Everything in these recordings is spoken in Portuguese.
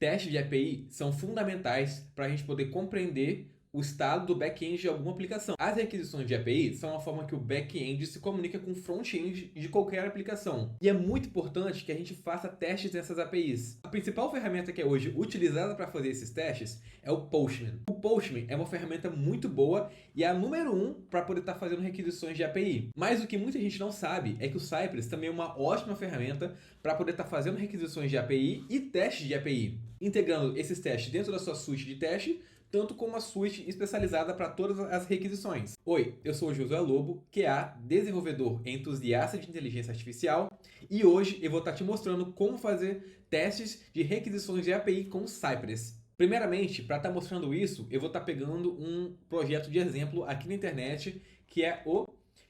Testes de API são fundamentais para a gente poder compreender o estado do back-end de alguma aplicação. As requisições de API são a forma que o back-end se comunica com o front-end de qualquer aplicação. E é muito importante que a gente faça testes nessas APIs. A principal ferramenta que é hoje utilizada para fazer esses testes é o Postman. O Postman é uma ferramenta muito boa e é a número 1 para poder estar fazendo requisições de API. Mas o que muita gente não sabe é que o Cypress também é uma ótima ferramenta para poder estar fazendo requisições de API e testes de API, integrando esses testes dentro da sua suite de teste, tanto como uma suite especializada para todas as requisições. Oi, eu sou o Josué Lobo, QA, desenvolvedor entusiasta de inteligência artificial, e hoje eu vou estar te mostrando como fazer testes de requisições de API com o Cypress. Primeiramente, para estar mostrando isso, eu vou estar pegando um projeto de exemplo aqui na internet, que é o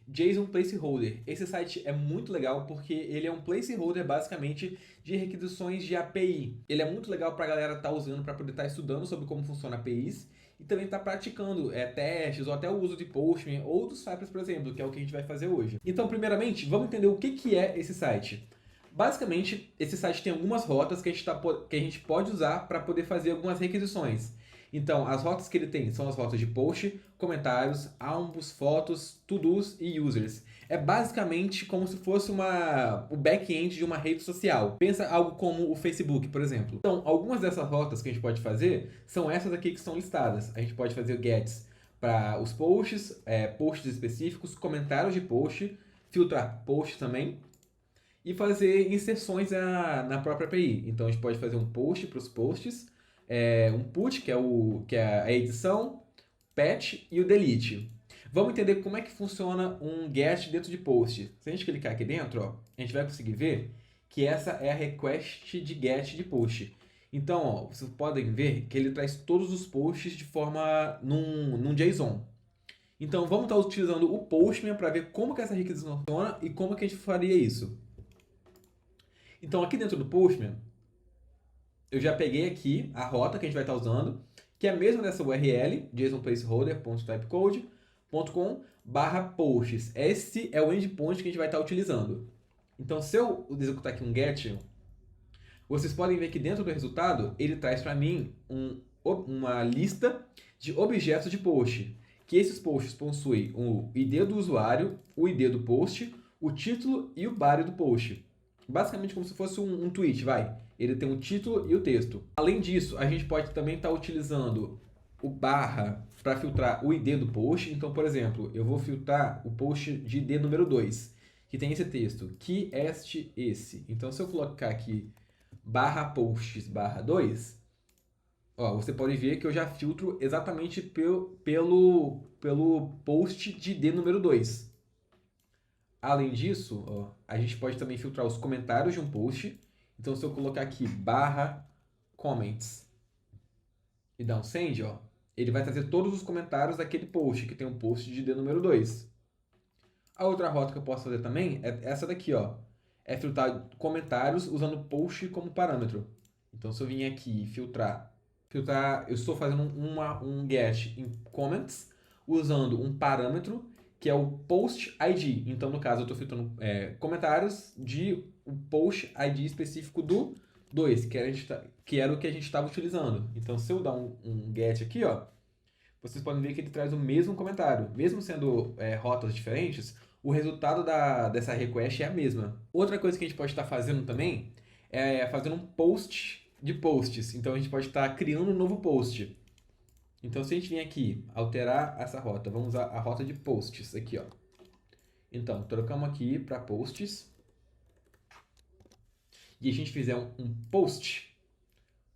JSON Placeholder. Esse site é muito legal porque ele é um placeholder basicamente de requisições de API. Ele é muito legal para a galera estar usando para poder estar estudando sobre como funciona APIs e também estar praticando testes ou até o uso de Postman ou do Cypress, por exemplo, que é o que a gente vai fazer hoje. Então, primeiramente, vamos entender o que é esse site. Basicamente, esse site tem algumas rotas que a gente pode usar para poder fazer algumas requisições. Então, as rotas que ele tem são as rotas de post, comentários, álbuns, fotos, to-dos e users. É basicamente como se fosse o back-end de uma rede social. Pensa algo como o Facebook, por exemplo. Então, algumas dessas rotas que a gente pode fazer são essas aqui que estão listadas. A gente pode fazer gets para os posts, posts específicos, comentários de post, filtrar posts também e fazer inserções na própria API. Então, a gente pode fazer um post para os posts, um put, que é a edição, patch e o delete. Vamos entender como é que funciona um get dentro de post. Se a gente clicar aqui dentro, ó, a gente vai conseguir ver que essa é a request de get de post. Então, ó, vocês podem ver que ele traz todos os posts de forma num JSON. Então, vamos estar utilizando o Postman para ver como que essa requisição funciona e como que a gente faria isso. Então, aqui dentro do Postman, eu já peguei aqui a rota que a gente vai estar usando, que é a mesma dessa URL, jasonplaceholder.typecode.com/posts. Esse é o endpoint que a gente vai estar utilizando. Então, se eu executar aqui um get, vocês podem ver que dentro do resultado, ele traz para mim uma lista de objetos de post, que esses posts possuem o ID do usuário, o ID do post, o título e o body do post. Basicamente como se fosse um tweet, vai. Ele tem o título e o texto. Além disso, a gente pode também estar utilizando o barra para filtrar o ID do post. Então, por exemplo, eu vou filtrar o post de ID número 2, que tem esse texto, que este esse. Então, se eu colocar aqui barra posts barra 2, ó, você pode ver que eu já filtro exatamente pelo post de ID número 2. Além disso, ó, a gente pode também filtrar os comentários de um post. Então, se eu colocar aqui barra comments e dar um send, ó, ele vai trazer todos os comentários daquele post, que tem um post de ID número 2. A outra rota que eu posso fazer também é essa daqui, ó. É filtrar comentários usando post como parâmetro. Então, se eu vim aqui e filtrar, eu estou fazendo um get em comments usando um parâmetro que é o post ID. Então, no caso, eu estou filtrando comentários de um post ID específico do 2, que era o que a gente estava utilizando. Então, se eu dar um get aqui, ó, vocês podem ver que ele traz o mesmo comentário. Mesmo sendo rotas diferentes, o resultado dessa request é a mesma. Outra coisa que a gente pode estar fazendo também é fazer um post de posts. Então, a gente pode estar criando um novo post. Então, se a gente vir aqui, alterar essa rota, vamos usar a rota de posts aqui, ó. Então, trocamos aqui para posts. E a gente fizer um post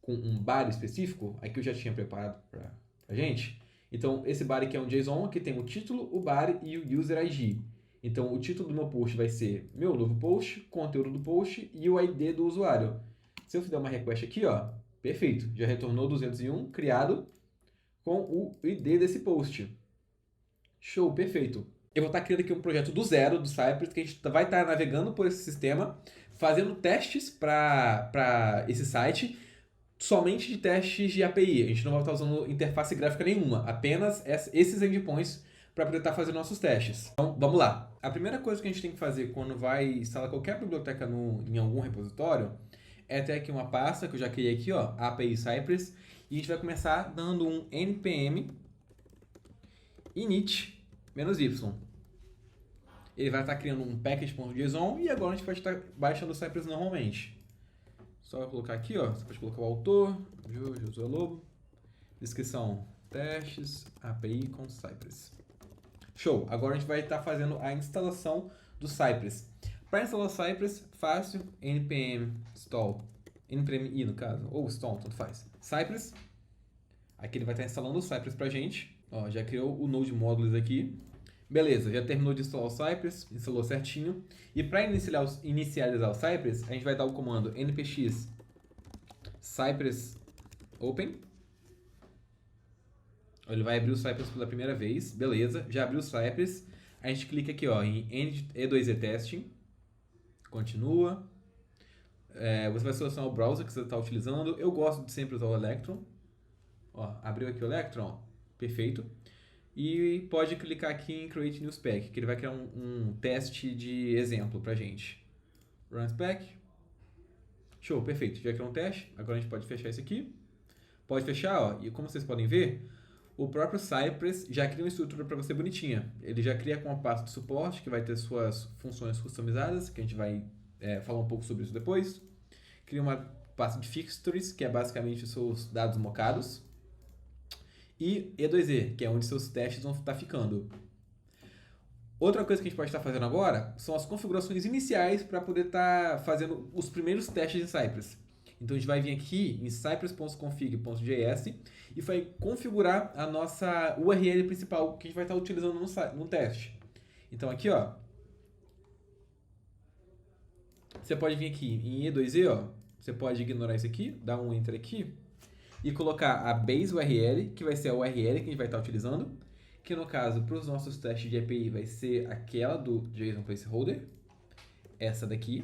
com um body específico, aqui eu já tinha preparado para a gente. Então, esse body aqui é um JSON, que tem o título, o body e o user ID. Então, o título do meu post vai ser meu novo post, conteúdo do post e o ID do usuário. Se eu fizer uma request aqui, ó, perfeito, já retornou 201, criado com o ID desse post. Show, perfeito. Eu vou estar criando aqui um projeto do zero, do Cypress, que a gente vai estar navegando por esse sistema, fazendo testes para esse site, somente de testes de API. A gente não vai estar usando interface gráfica nenhuma, apenas esses endpoints para poder estar fazendo nossos testes. Então, vamos lá. A primeira coisa que a gente tem que fazer quando vai instalar qualquer biblioteca em algum repositório é ter aqui uma pasta que eu já criei aqui, ó, API Cypress, e a gente vai começar dando um npm init-y. Ele vai estar criando um package.json e agora a gente vai estar baixando o Cypress normalmente. Só colocar aqui, ó, você pode colocar o autor, Josué Lobo, descrição, testes, API com Cypress. Show! Agora a gente vai estar fazendo a instalação do Cypress. Para instalar o Cypress, fácil, npm install, npm i no caso, ou install, tanto faz. Cypress, aqui ele vai estar instalando o Cypress pra gente. Ó, já criou o Node Modules aqui. Beleza, já terminou de instalar o Cypress, instalou certinho. E para inicializar o Cypress, a gente vai dar o comando npx cypress open. Ele vai abrir o Cypress pela primeira vez. Beleza, já abriu o Cypress. A gente clica aqui, ó, em E2E Testing. Continua. Você vai selecionar o browser que você está utilizando. Eu gosto de sempre usar o Electron. Ó, abriu aqui o Electron, ó. Perfeito. E pode clicar aqui em Create New Spec, que ele vai criar um teste de exemplo pra gente. Run Spec. Show, perfeito. Já criou um teste. Agora a gente pode fechar isso aqui. Pode fechar, ó. E como vocês podem ver, o próprio Cypress já cria uma estrutura para você bonitinha. Ele já cria com a pasta de suporte, que vai ter suas funções customizadas, que a gente vai falar um pouco sobre isso depois. Cria uma pasta de fixtures, que é basicamente os seus dados mocados. E E2E, que é onde seus testes vão estar ficando. Outra coisa que a gente pode estar fazendo agora são as configurações iniciais para poder estar fazendo os primeiros testes em Cypress. Então a gente vai vir aqui em cypress.config.js e vai configurar a nossa URL principal que a gente vai estar utilizando no teste. Então aqui, ó, você pode vir aqui em E2E, ó, você pode ignorar isso aqui, dar um enter aqui e colocar a base URL, que vai ser a URL que a gente vai estar utilizando, que no caso, para os nossos testes de API, vai ser aquela do JSON Placeholder, essa daqui,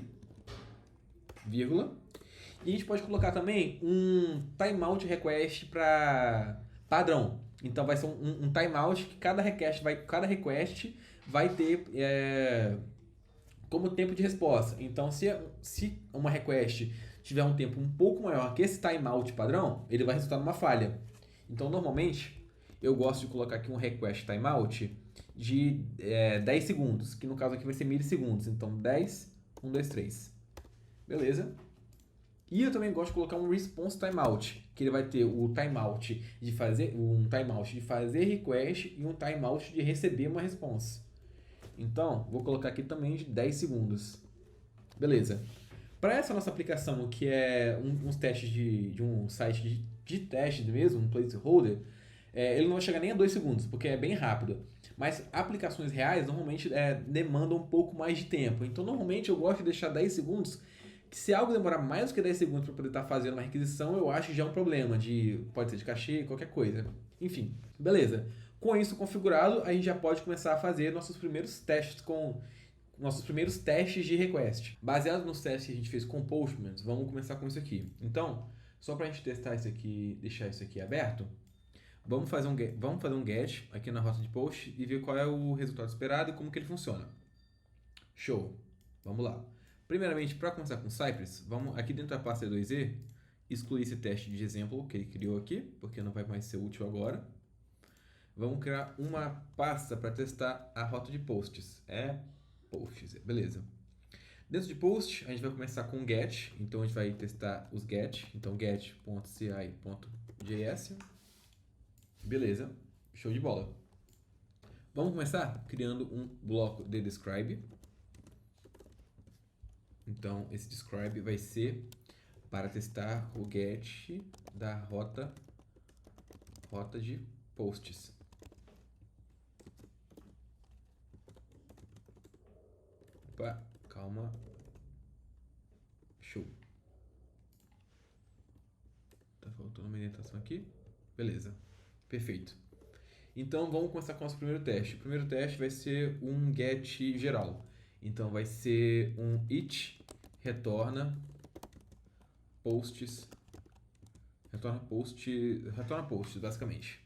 vírgula. E a gente pode colocar também um timeout request para padrão. Então vai ser um timeout que cada request vai ter como tempo de resposta. Então se uma request tiver um tempo um pouco maior que esse timeout padrão, ele vai resultar numa falha. Então normalmente eu gosto de colocar aqui um request timeout de 10 segundos, que no caso aqui vai ser milissegundos. Então 10, 1, 2, 3. Beleza? E eu também gosto de colocar um response timeout, que ele vai ter o timeout de fazer request e um timeout de receber uma response. Então, vou colocar aqui também de 10 segundos. Beleza. Para essa nossa aplicação, que é uns testes de um site de teste mesmo, um placeholder, ele não vai chegar nem a 2 segundos, porque é bem rápido. Mas aplicações reais normalmente demandam um pouco mais de tempo. Então, normalmente eu gosto de deixar 10 segundos, que se algo demorar mais do que 10 segundos para poder estar fazendo uma requisição, eu acho que já é um problema, pode ser de cachê, qualquer coisa. Enfim, beleza. Com isso configurado, a gente já pode começar a fazer nossos primeiros testes de request. Baseado nos testes que a gente fez com Postman, vamos começar com isso aqui. Então, só para a gente testar isso aqui, deixar isso aqui aberto, vamos fazer um get aqui na rota de post e ver qual é o resultado esperado e como que ele funciona. Show! Vamos lá. Primeiramente, para começar com Cypress, vamos aqui dentro da pasta E2E excluir esse teste de exemplo que ele criou aqui, porque não vai mais ser útil agora. Vamos criar uma pasta para testar a rota de posts. Posts, beleza. Dentro de post, a gente vai começar com get, então a gente vai testar os get, então get.ci.js. Beleza, show de bola. Vamos começar criando um bloco de describe. Então, esse describe vai ser para testar o get da rota de posts. Opa, calma. Show. Tá faltando uma indentação aqui. Beleza. Perfeito. Então, vamos começar com o nosso primeiro teste. O primeiro teste vai ser um get geral. Então, vai ser um it retorna posts. Retorna posts, basicamente.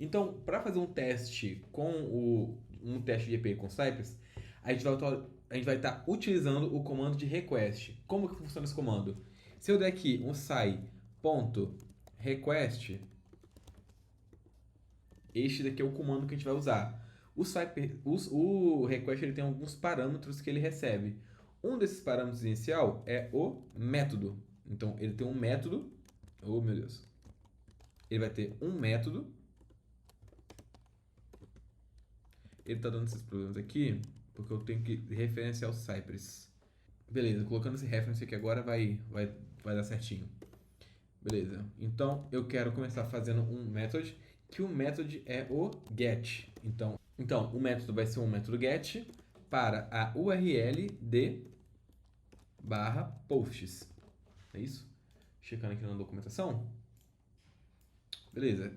Então, para fazer um teste com um teste de API com Cypress, a gente vai estar utilizando o comando de request. Como que funciona esse comando? Se eu der aqui um sai.request, este daqui é o comando que a gente vai usar. O request ele tem alguns parâmetros que ele recebe. Um desses parâmetros inicial é o método. Então, ele tem um método. Oh, meu Deus. Ele vai ter um método. Ele está dando esses problemas aqui porque eu tenho que referenciar o Cypress. Beleza, colocando esse reference aqui agora vai dar certinho. Beleza, então eu quero começar fazendo um method, que o method é o get. Então o método vai ser um método get para a URL de /posts. É isso? Checando aqui na documentação. Beleza,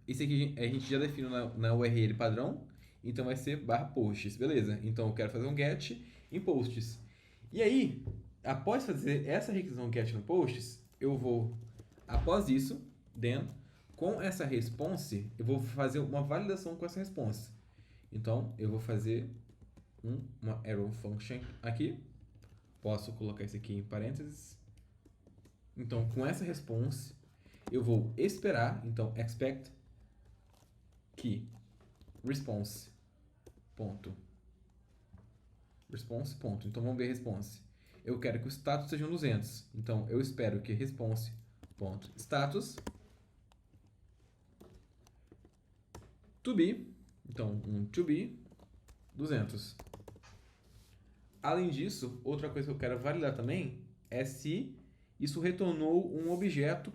esse aqui a gente já definiu na URL padrão, então vai ser /posts. Beleza, então eu quero fazer um get em posts. E aí, após fazer essa requisição get no posts, eu vou, após isso, com essa response, eu vou fazer uma validação com essa response. Então, eu vou fazer uma arrow function aqui. Posso colocar isso aqui em parênteses. Então, com essa response, eu vou esperar, então, expect que response. Então, vamos ver a response. Eu quero que o status seja 200. Então, eu espero que response.status to be, então, to be 200. Além disso, outra coisa que eu quero validar também é se isso retornou um objeto,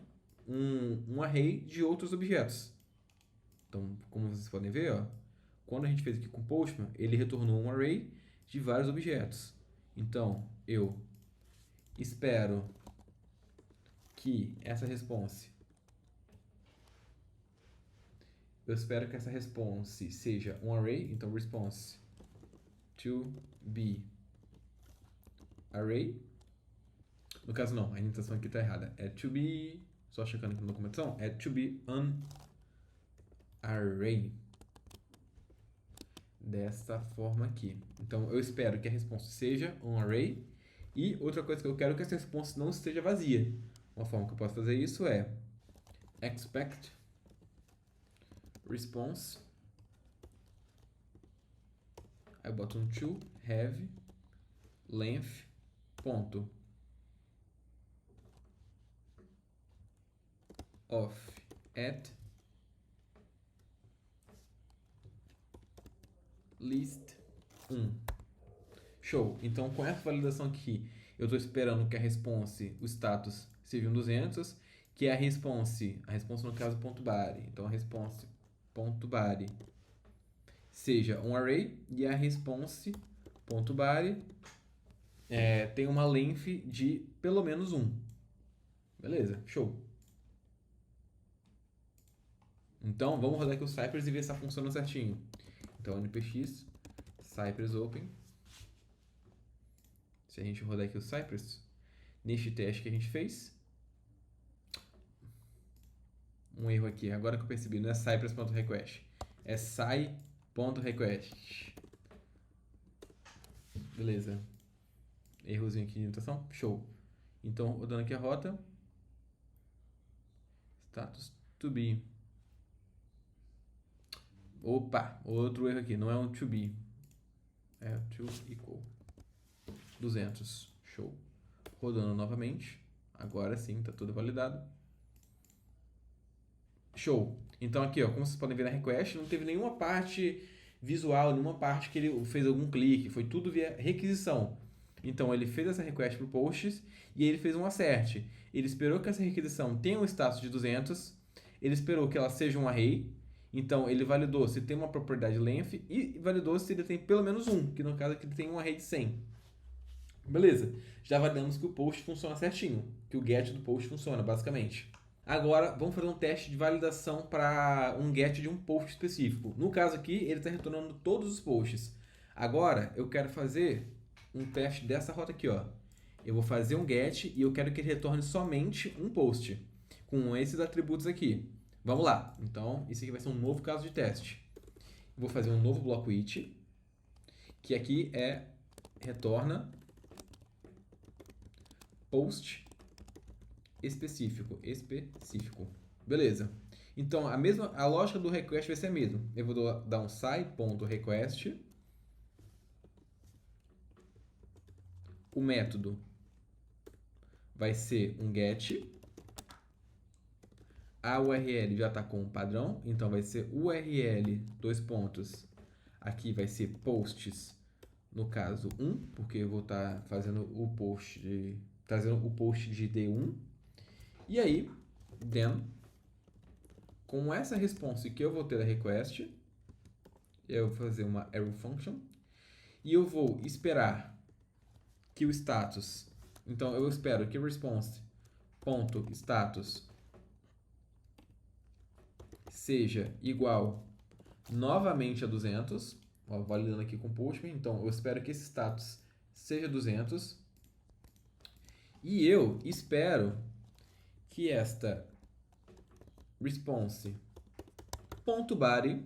um array de outros objetos. Então, como vocês podem ver, ó, quando a gente fez aqui com o Postman, ele retornou um array de vários objetos. Então, eu espero que essa response seja um array, então response to be array. No caso não, a indentação aqui está errada. É to be, só checando aqui na documentação, é to be an array. Dessa forma aqui. Então eu espero que a resposta seja um array. E outra coisa que eu quero é que essa resposta não esteja vazia. Uma forma que eu posso fazer isso é expect response. Aí eu boto um to have length ponto of at least 1. Show. Então com essa validação aqui, eu estou esperando que a response, o status, seja um 200, que a response no caso ponto body. Então a response ponto body seja um array e a response ponto body tem uma length de pelo menos 1. Beleza, show. Então vamos rodar aqui o Cypress e ver se funciona certinho. Então npx Cypress open. Se a gente rodar aqui o Cypress, neste teste que a gente fez, um erro aqui, agora que eu percebi, não é cypress.request, é sai.request. Beleza. Errozinho aqui de indentação, show. Então, rodando aqui a rota, status to be. Opa, outro erro aqui, não é um to be, é to equal 200, show. Rodando novamente, agora sim, tá tudo validado. Show. Então aqui, ó, como vocês podem ver na request, não teve nenhuma parte visual, nenhuma parte que ele fez algum clique, foi tudo via requisição. Então ele fez essa request para o posts e ele fez um assert. Ele esperou que essa requisição tenha um status de 200, ele esperou que ela seja um array, então ele validou se tem uma propriedade length e validou se ele tem pelo menos um, que no caso aqui ele tem um array de 100. Beleza, já validamos que o post funciona certinho, que o get do post funciona basicamente. Agora, vamos fazer um teste de validação para um get de um post específico. No caso aqui, ele está retornando todos os posts. Agora, eu quero fazer um teste dessa rota aqui, ó. Eu vou fazer um get e eu quero que ele retorne somente um post, com esses atributos aqui. Vamos lá. Então, isso aqui vai ser um novo caso de teste. Vou fazer um novo bloco it, que aqui retorna post específico. Beleza. Então, a lógica do request vai ser a mesma. Eu vou dar um sai.request. O método vai ser um get. A URL já está com o padrão, então vai ser URL, dois pontos. Aqui vai ser posts, no caso 1, porque eu vou estar fazendo o post trazendo o post de D1. E aí, then, com essa response que eu vou ter da request, eu vou fazer uma arrow function e eu vou esperar que o status, então eu espero que o response.status seja igual novamente a 200, ó, validando aqui com o Postman, então eu espero que esse status seja 200 e eu espero que esta response.body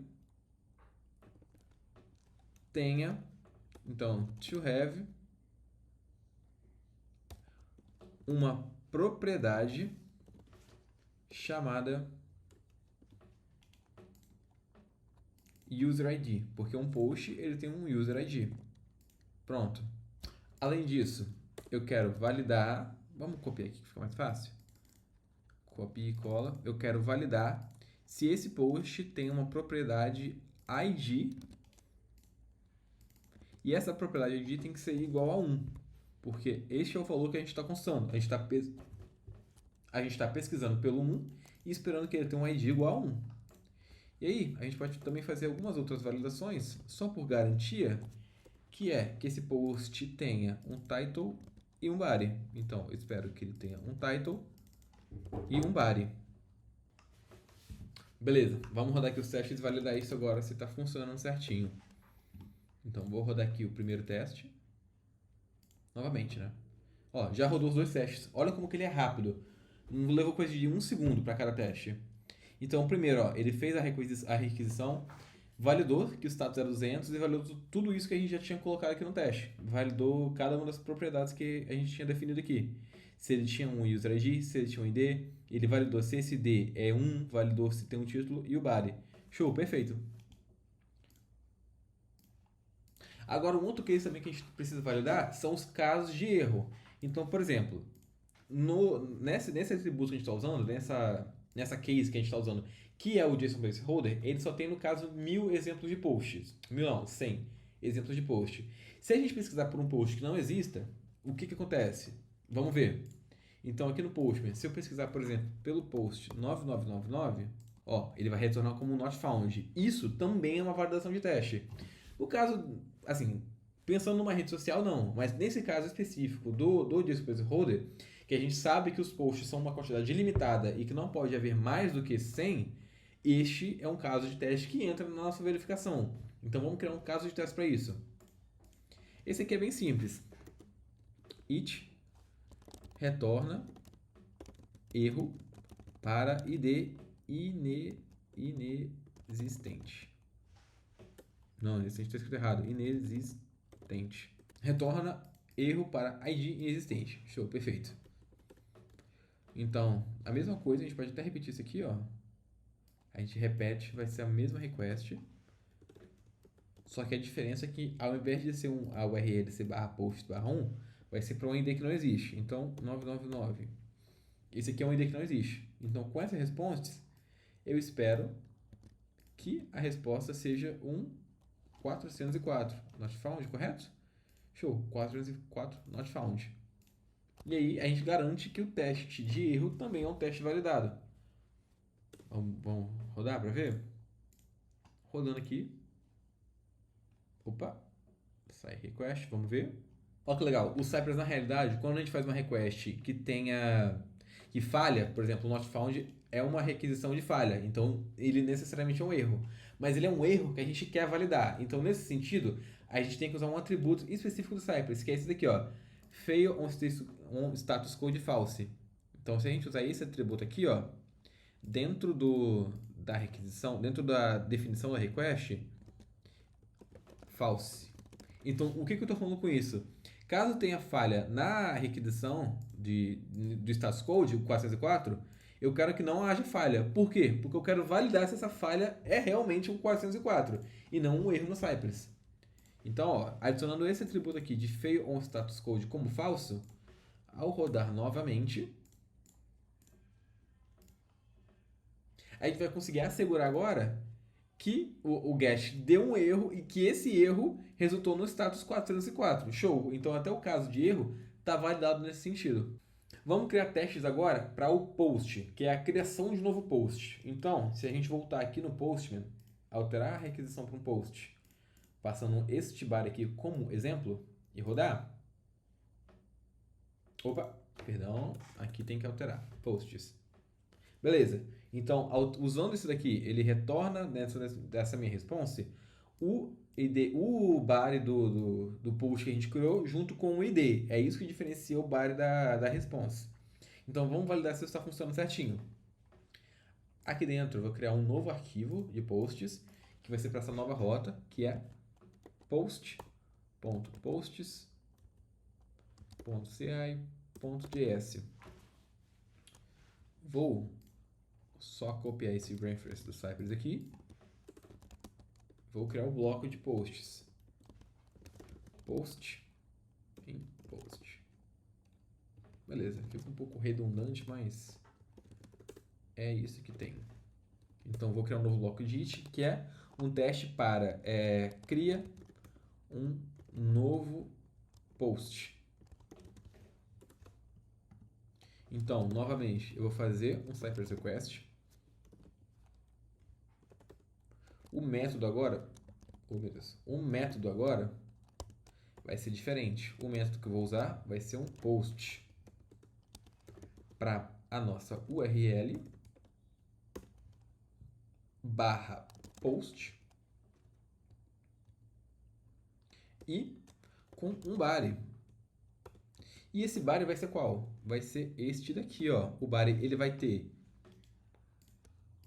tenha, então, to have uma propriedade chamada user ID, porque um post ele tem um user ID. Pronto. Além disso, eu quero validar, vamos copiar aqui que fica mais fácil. Copia e cola. Eu quero validar se esse post tem uma propriedade ID e essa propriedade ID tem que ser igual a 1, porque este é o valor que a gente está constando. A gente está pesquisando pelo 1 e esperando que ele tenha um ID igual a 1. E aí, a gente pode também fazer algumas outras validações, só por garantia, que é que esse post tenha um title e um body. Então, eu espero que ele tenha um title e um body. Beleza, vamos rodar aqui os testes e validar isso agora, se está funcionando certinho. Então, vou rodar aqui o primeiro teste. Novamente, né? Ó, já rodou os dois testes. Olha como que ele é rápido. Não levou coisa de 1 segundo para cada teste. Então, primeiro, ó, ele fez a requisição, validou que o status era 200 e validou tudo isso que a gente já tinha colocado aqui no teste. Validou cada uma das propriedades que a gente tinha definido aqui. Se ele tinha um user ID, se ele tinha um ID, ele validou se esse ID é 1, validou se tem um título e o body. Show, perfeito. Agora, um outro case também que a gente precisa validar são os casos de erro. Então, por exemplo, nesse atributo que a gente está usando, nessa case que a gente está usando, que é o JSON Placeholder, ele só tem, no caso, 1000 exemplos de posts. 1000 não, 100 exemplos de post. Se a gente pesquisar por um post que não exista, o que acontece? Vamos ver. Então, aqui no Postman, se eu pesquisar, por exemplo, pelo post 9999, ó, ele vai retornar como not found. Isso também é uma validação de teste. O caso, assim, pensando numa rede social, não. Mas nesse caso específico do JSON Placeholder, que a gente sabe que os posts são uma quantidade limitada e que não pode haver mais do que 100, este é um caso de teste que entra na nossa verificação. Então vamos criar um caso de teste para isso. Esse aqui é bem simples. It retorna erro para ID inexistente. Não, inexistente está escrito errado. Inexistente. Retorna erro para ID inexistente. Show, perfeito. Então, a mesma coisa, a gente pode até repetir isso aqui, ó. A gente repete, vai ser a mesma request. Só que a diferença é que, ao invés de ser a URL ser /post/1, vai ser para um ID que não existe. Então, 999. Esse aqui é um ID que não existe. Então, com essa resposta, eu espero que a resposta seja um 404. Not found, correto? Show, 404 not found. E aí a gente garante que o teste de erro também é um teste validado. Vamos rodar para ver? Rodando aqui. Opa. Sai request, vamos ver. Olha que legal. O Cypress, na realidade, quando a gente faz uma request que falha, por exemplo, o not found é uma requisição de falha. Então, ele necessariamente é um erro. Mas ele é um erro que a gente quer validar. Então, nesse sentido, a gente tem que usar um atributo específico do Cypress, que é esse daqui, ó. Fail on status code false. Então, se a gente usar esse atributo aqui, ó, dentro da requisição, dentro da definição da request, false. Então, o que eu estou falando com isso? Caso tenha falha na requisição do status code, o 404, eu quero que não haja falha. Por quê? Porque eu quero validar se essa falha é realmente um 404 e não um erro no Cypress. Então, ó, adicionando esse atributo aqui de fail on status code como falso, ao rodar novamente, a gente vai conseguir assegurar agora que o Gash deu um erro e que esse erro resultou no status 404. Show! Então, até o caso de erro está validado nesse sentido. Vamos criar testes agora para o post, que é a criação de novo post. Então, se a gente voltar aqui no Postman, alterar a requisição para um post, passando este bar aqui como exemplo e rodar. Opa, perdão, aqui tem que alterar. Posts. Beleza. Então, usando isso daqui, ele retorna dessa minha response o body do post que a gente criou junto com o ID. É isso que diferencia o body da response. Então, vamos validar se isso está funcionando certinho. Aqui dentro, eu vou criar um novo arquivo de posts, que vai ser para essa nova rota, que é post.posts.ci.js. Vou só copiar esse reference do Cypress aqui. Vou criar o bloco de posts. Post em post. Beleza, fica um pouco redundante, mas é isso que tem. Então, vou criar um novo bloco de it, que é um teste para cria um novo post. Então, novamente, eu vou fazer um Cypress request. O método agora vai ser diferente. O método que eu vou usar vai ser um post para a nossa URL barra post e com um body. E esse body vai ser qual? Vai ser este daqui, ó. O body ele vai ter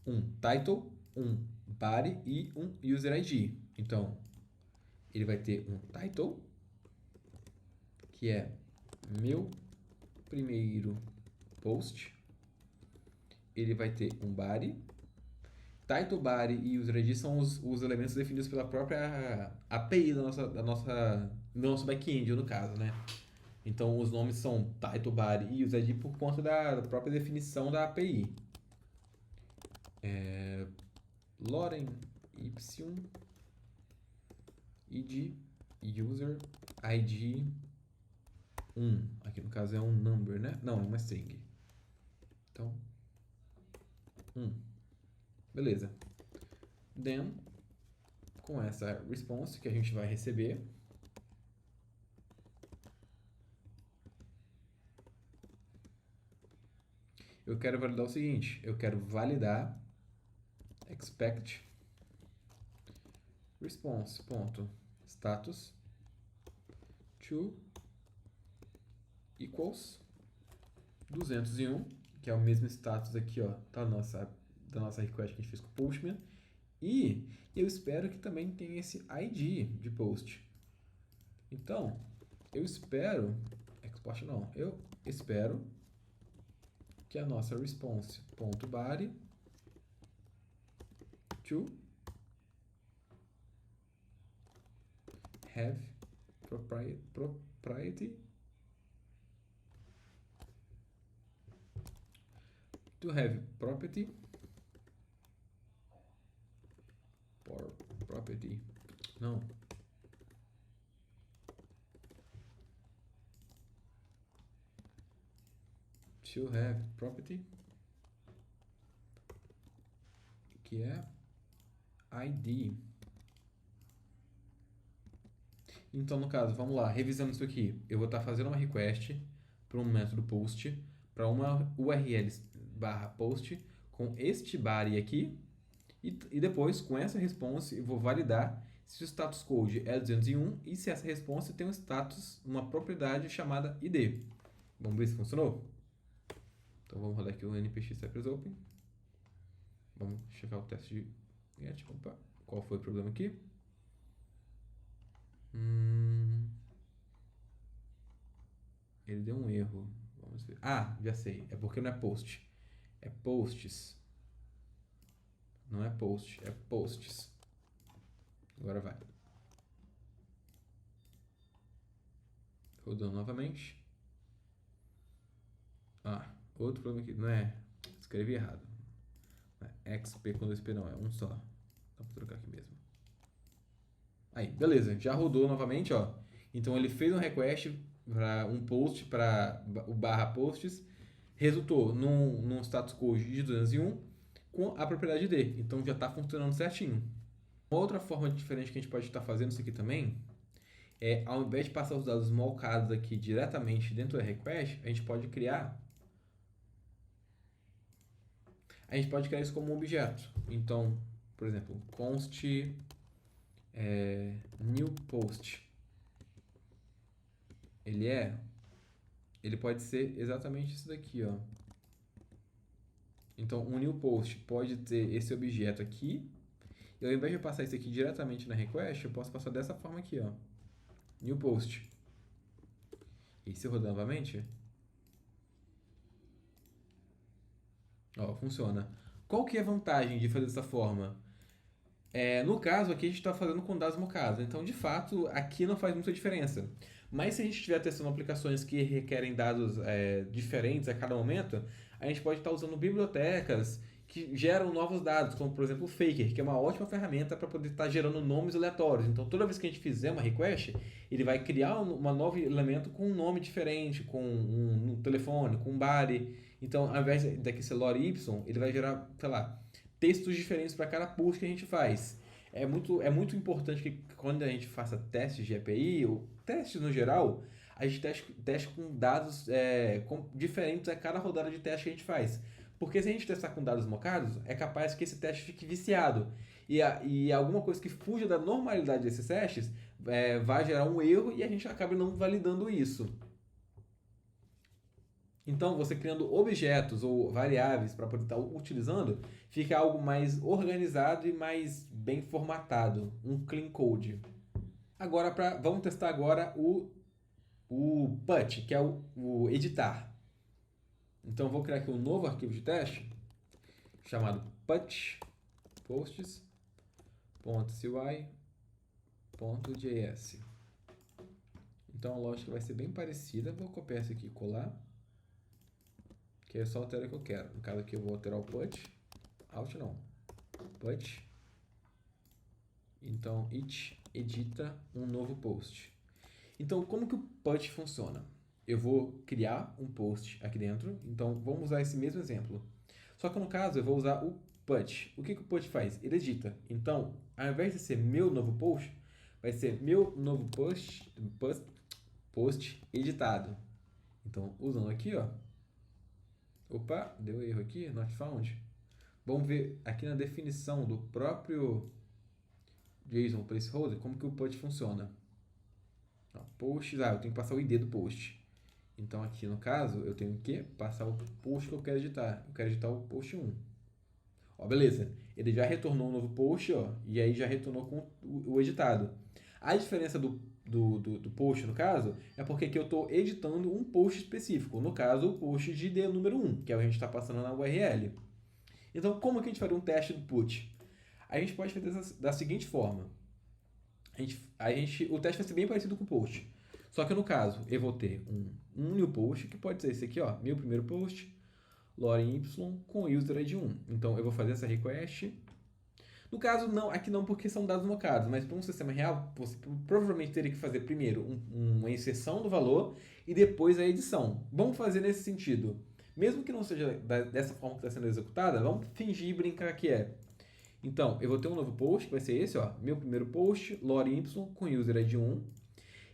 um title, um body e um user ID. Então, ele vai ter um title, que é meu primeiro post. Ele vai ter um body. Title, body e user ID são os elementos definidos pela própria API do nosso back-end, no caso, né? Então, os nomes são title, body e user ID por conta da própria definição da API. Lorem ipsum id user id 1. Aqui no caso é um number, né? Não, é uma string. Então, 1. Beleza. Then, com essa response que a gente vai receber, eu quero validar o seguinte. Eu quero validar expect response.status to equals 201, que é o mesmo status aqui, ó, da nossa request que a gente fez com o Postman. E eu espero que também tenha esse ID de post. Então, eu espero que a nossa response.body to have propriety não, to have property que é ID. Então, no caso, vamos lá, revisando isso aqui, eu vou estar fazendo uma request para um método post, para uma URL barra post com este body aqui, e depois, com essa response, eu vou validar se o status code é 201 e se essa response tem um status, uma propriedade chamada ID. Vamos ver se funcionou? Então, vamos rodar aqui o npx Cypress Open. Vamos checar o teste de get. Opa, qual foi o problema aqui? Ele deu um erro. Vamos Vamos ver. Ah, já sei. É porque não é post. É posts. Não é post, é posts. Agora vai. Rodando novamente. Ah, outro problema aqui. Não é. Escrevi errado. Não é XP com 2P não, é um só. Dá pra trocar aqui mesmo. Aí, beleza. Já rodou novamente, ó. Então ele fez um request para um post para o barra posts. Resultou num status code de 201 com a propriedade D. Então já está funcionando certinho. Uma outra forma diferente que a gente pode estar fazendo isso aqui também é, ao invés de passar os dados malcados aqui diretamente dentro da request, a gente pode criar isso como um objeto. Então, por exemplo, const new post. Ele pode ser exatamente isso daqui, ó. Então, um new post pode ter esse objeto aqui. E ao invés de eu passar isso aqui diretamente na request, eu posso passar dessa forma aqui, ó. New post. E se eu rodar novamente, ó, funciona. Qual que é a vantagem de fazer dessa forma? No caso, aqui a gente está fazendo com dados mocados. Então, de fato, aqui não faz muita diferença. Mas se a gente estiver testando aplicações que requerem dados diferentes a cada momento, a gente pode estar usando bibliotecas que geram novos dados, como por exemplo o Faker, que é uma ótima ferramenta para poder estar gerando nomes aleatórios. Então, toda vez que a gente fizer uma request, ele vai criar um novo elemento com um nome diferente, com um telefone, com um body. Então, ao invés daqui ser lore y, ele vai gerar, sei lá, textos diferentes para cada push que a gente faz. É muito importante que quando a gente faça testes de API, ou testes no geral, a gente teste com dados diferentes a cada rodada de teste que a gente faz. Porque se a gente testar com dados mocados, é capaz que esse teste fique viciado. E alguma coisa que fuja da normalidade desses testes vai gerar um erro e a gente acaba não validando isso. Então, você criando objetos ou variáveis para poder estar utilizando, fica algo mais organizado e mais bem formatado, um clean code. Agora, vamos testar agora o put, que é o editar. Então, vou criar aqui um novo arquivo de teste chamado put posts.cy.js. Então, a lógica vai ser bem parecida. Vou copiar isso aqui e colar. Que é só alterar o que eu quero. No caso aqui eu vou alterar o put. Alt não. Put. Então, it edita um novo post. Então, como que o put funciona? Eu vou criar um post aqui dentro. Então, vamos usar esse mesmo exemplo. Só que no caso, eu vou usar o put. O que o put faz? Ele edita. Então, ao invés de ser meu novo post, vai ser meu novo post editado. Então, usando aqui, ó. Opa, deu erro aqui, not found. Vamos ver aqui na definição do próprio JSON placeholder como que o put funciona. Posts, eu tenho que passar o ID do post. Então aqui no caso eu tenho que passar o post que eu quero editar. Eu quero editar o post 1. Ó, beleza. Ele já retornou um novo post, ó, e aí já retornou com o editado. A diferença do post, no caso, é porque aqui eu estou editando um post específico. No caso, o post de ID número 1, que é o que a gente está passando na URL. Então, como que a gente faria um teste do put? A gente pode fazer da seguinte forma. O teste vai ser bem parecido com o post. Só que no caso, eu vou ter um new post, que pode ser esse aqui, ó, meu primeiro post, lore y com user id 1. Então, eu vou fazer essa request. No caso, não, aqui não porque são dados mocados, mas para um sistema real, você provavelmente teria que fazer primeiro uma inserção do valor e depois a edição. Vamos fazer nesse sentido. Mesmo que não seja dessa forma que está sendo executada, vamos fingir e brincar que é. Então, eu vou ter um novo post, que vai ser esse, ó, meu primeiro post, lore y com user id 1.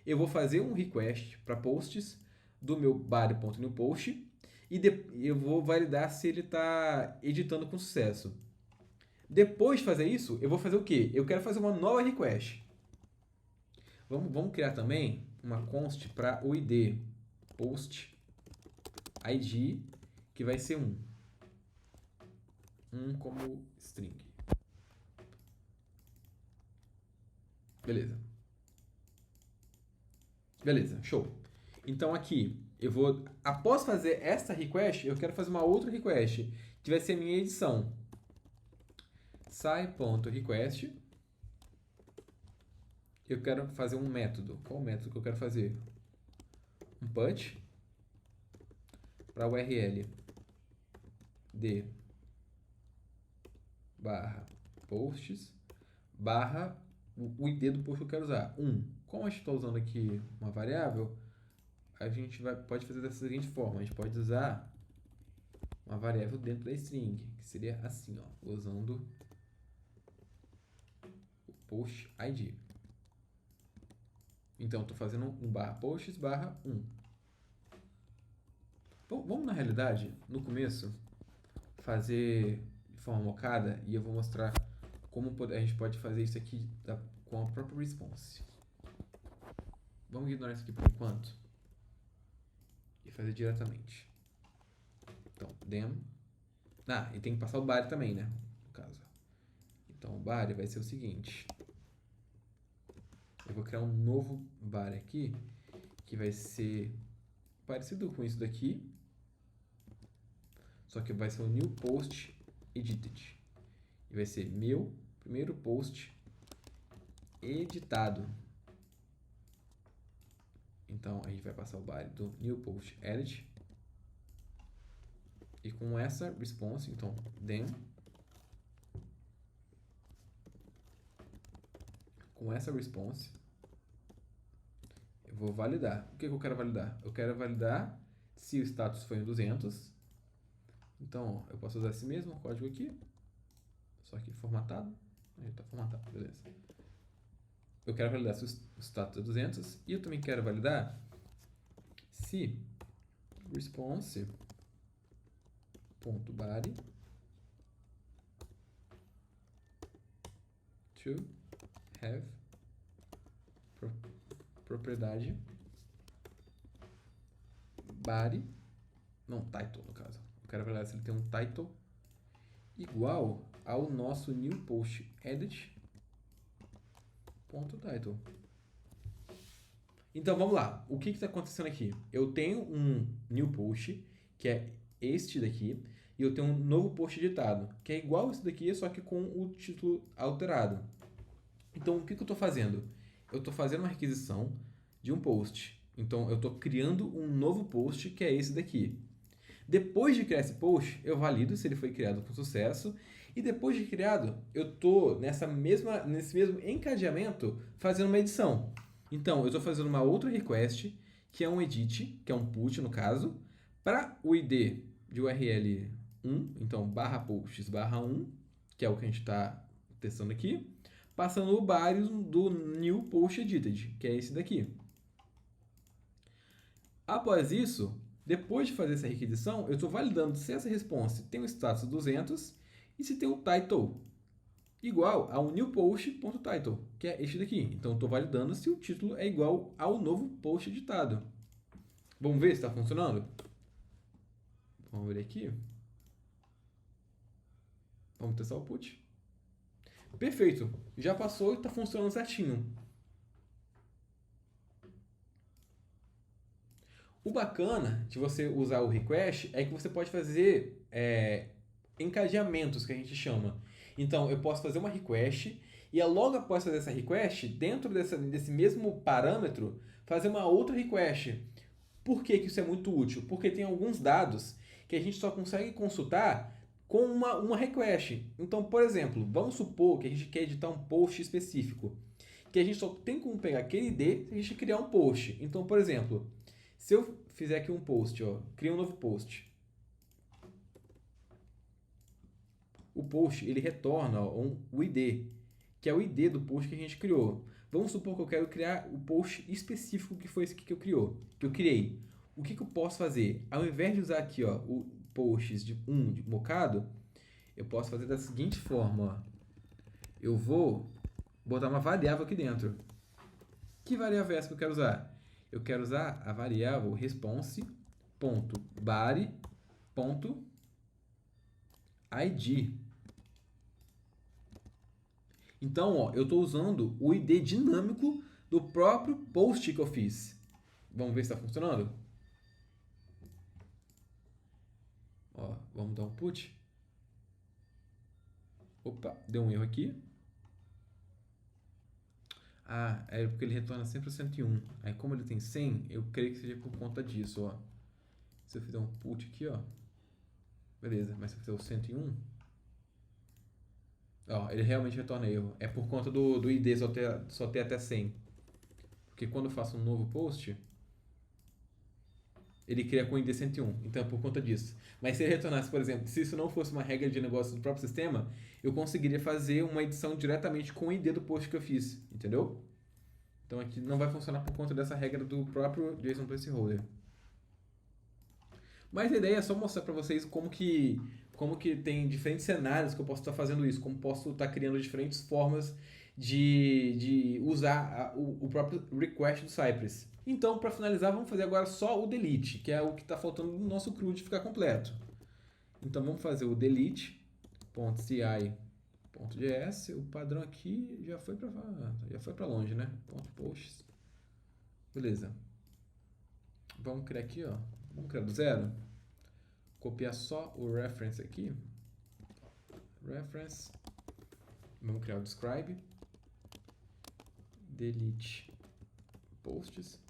Eu vou fazer um request para posts do meu body.newPost e eu vou validar se ele está editando com sucesso. Depois de fazer isso, eu vou fazer o quê? Eu quero fazer uma nova request. Vamos criar também uma const para o ID post id, que vai ser 1. 1 como string. Beleza, show. Então aqui após fazer essa request, eu quero fazer uma outra request, que vai ser a minha edição. Sai.request. Eu quero fazer um método. Qual o método que eu quero fazer? Um put para URL de barra posts barra o ID do post que eu quero usar. Como a gente está usando aqui uma variável, a gente pode fazer dessa seguinte forma. A gente pode usar uma variável dentro da string, que seria assim, ó, usando o post ID. Então, estou fazendo um barra posts barra 1. Bom, vamos, na realidade, no começo, fazer de forma mocada e eu vou mostrar como a gente pode fazer isso aqui com a própria response. Vamos ignorar isso aqui por enquanto e fazer diretamente. Então, dem. E tem que passar o body também, né? No caso. Então, o body vai ser o seguinte. Eu vou criar um novo body aqui, que vai ser parecido com isso daqui, só que vai ser o new post edited. E vai ser meu primeiro post editado. Então, a gente vai passar o body do new post edit. E com essa response, então, dem. Com essa response, eu vou validar. O que eu quero validar? Eu quero validar se o status foi em 200. Então, eu posso usar esse mesmo código aqui, só que formatado. Aí está formatado, beleza. Eu quero validar se o status é 200 e eu também quero validar se response.body to have propriedade body, não, title no caso. Eu quero validar se ele tem um title igual ao nosso new post edit ponto title. Então vamos lá. O que está acontecendo aqui? Eu tenho um new post, que é este daqui, e eu tenho um novo post editado, que é igual a esse daqui, só que com o título alterado. Então o que eu estou fazendo? Eu estou fazendo uma requisição de um post. Então eu estou criando um novo post, que é esse daqui. Depois de criar esse post, eu valido se ele foi criado com sucesso. E depois de criado, eu estou nesse mesmo encadeamento fazendo uma edição. Então, eu estou fazendo uma outra request, que é um edit, que é um put no caso, para o ID de URL 1, então barra posts barra 1, que é o que a gente está testando aqui, passando o body do new post edited, que é esse daqui. Após isso, depois de fazer essa requisição, eu estou validando se essa response tem o status 200 e se tem o title igual ao newPost.title, que é este daqui. Então, estou validando se o título é igual ao novo post editado. Vamos ver se está funcionando? Vamos ver aqui. Vamos testar o put. Perfeito. Já passou e está funcionando certinho. O bacana de você usar o request é que você pode fazer encadeamentos, que a gente chama. Então, eu posso fazer uma request e logo após fazer essa request, dentro desse mesmo parâmetro, fazer uma outra request. Por que isso é muito útil? Porque tem alguns dados que a gente só consegue consultar com uma request. Então, por exemplo, vamos supor que a gente quer editar um post específico, que a gente só tem como pegar aquele ID se a gente criar um post. Então, por exemplo, se eu fizer aqui um post, cria um novo post. O post, ele retorna o ID, que é o ID do post que a gente criou. Vamos supor que eu quero criar o post específico que foi esse aqui que eu criei. O que eu posso fazer? Ao invés de usar aqui o posts de mocado, eu posso fazer da seguinte forma. Eu vou botar uma variável aqui dentro. Que variável é essa que eu quero usar? Eu quero usar a variável response.body.id. Então, eu estou usando o ID dinâmico do próprio post que eu fiz. Vamos ver se está funcionando? Ó, vamos dar um put. Opa, deu um erro aqui. Ah, é porque ele retorna sempre o 101. Aí como ele tem 100, eu creio que seja por conta disso, ó. Se eu fizer um put aqui, ó. Beleza, mas se eu fizer o 101... Ó, ele realmente retorna erro. É por conta do ID só ter até 100. Porque quando eu faço um novo post, ele cria com o ID 101. Então é por conta disso. Mas se ele retornasse, por exemplo, se isso não fosse uma regra de negócio do próprio sistema, eu conseguiria fazer uma edição diretamente com o ID do post que eu fiz. Entendeu? Então aqui não vai funcionar por conta dessa regra do próprio JSON Placeholder. Mas a ideia é só mostrar para vocês como que tem diferentes cenários que eu posso estar fazendo isso, como posso estar criando diferentes formas de usar o próprio request do Cypress. Então, para finalizar, vamos fazer agora só o delete, que é o que está faltando no nosso CRUD ficar completo. Então, vamos fazer o delete.ci.js. O padrão aqui já foi para longe, né? .posts. Beleza. Vamos criar aqui, ó. Vamos criar do zero. Copiar só o reference aqui. Reference. Vamos criar o describe. Delete posts.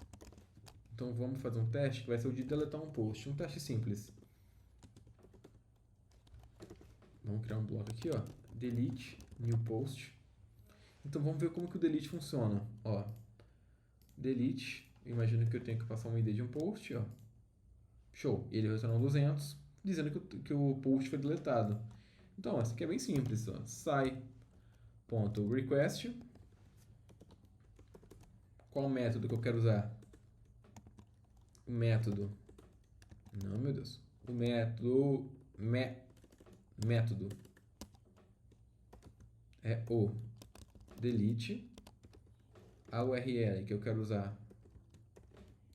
Então vamos fazer um teste que vai ser o de deletar um post. Um teste simples. Vamos criar um bloco aqui, ó. Delete new post. Então vamos ver como que o delete funciona. Ó. Delete. Imagino que eu tenho que passar um ID de um post, ó. Show. Ele retornou 200, dizendo que o post foi deletado. Então, essa aqui é bem simples. Ó. Sai.request. Qual método que eu quero usar? O método. Não, meu Deus. O método. Método. É o delete. A URL que eu quero usar.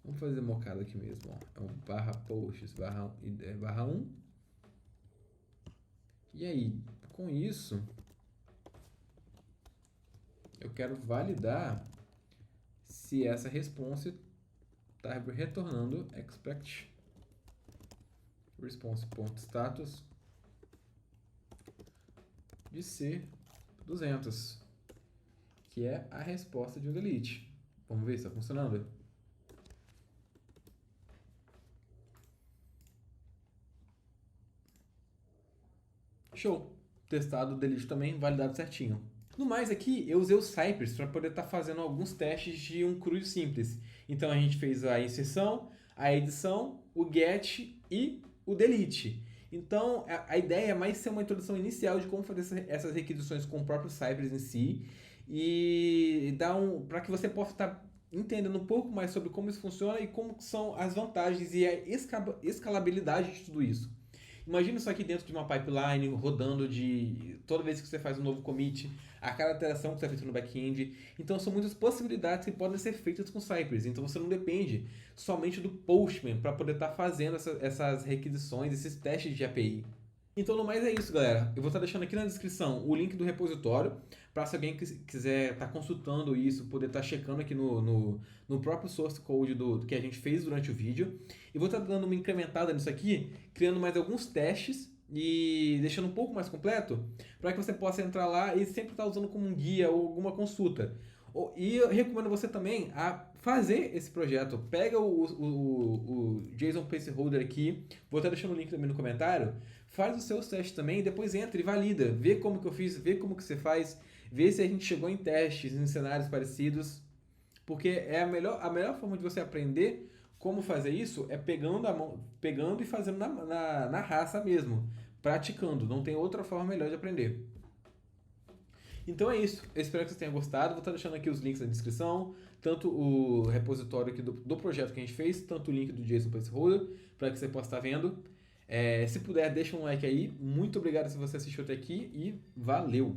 Vamos fazer mocado aqui mesmo. Ó. É um barra posts barra 1. E aí, com isso, eu quero validar se essa response está retornando expect response.status de ser 200, que é a resposta de um delete. Vamos ver se está funcionando. Show! Testado o delete também, validado certinho. No mais aqui, eu usei o Cypress para poder estar fazendo alguns testes de um CRUD simples. Então a gente fez a inserção, a edição, o get e o delete. Então a ideia é mais ser uma introdução inicial de como fazer essas requisições com o próprio Cypress em si e dar para que você possa estar entendendo um pouco mais sobre como isso funciona e como são as vantagens e a escalabilidade de tudo isso. Imagina isso aqui dentro de uma pipeline, rodando toda vez que você faz um novo commit, a cada alteração que você é feita no back-end. Então são muitas possibilidades que podem ser feitas com Cypress. Então você não depende somente do Postman para poder estar fazendo essas requisições, esses testes de API. Então, no mais é isso, galera. Eu vou estar deixando aqui na descrição o link do repositório para se alguém quiser estar consultando isso, poder estar checando aqui no próprio source code do que a gente fez durante o vídeo. E vou estar dando uma incrementada nisso aqui, criando mais alguns testes e deixando um pouco mais completo para que você possa entrar lá e sempre estar usando como um guia ou alguma consulta. E eu recomendo você também a fazer esse projeto. Pega o JSON Placeholder aqui, vou estar deixando o link também no comentário. Faz os seus testes também e depois entra e valida. Vê como que eu fiz, vê como que você faz, vê se a gente chegou em testes, em cenários parecidos. Porque é a melhor forma de você aprender como fazer isso é pegando e fazendo na raça mesmo, praticando. Não tem outra forma melhor de aprender. Então é isso, eu espero que vocês tenham gostado, vou estar deixando aqui os links na descrição, tanto o repositório aqui do projeto que a gente fez, tanto o link do JSON Placeholder, para que você possa estar vendo. Se puder, deixa um like aí, muito obrigado se você assistiu até aqui e valeu!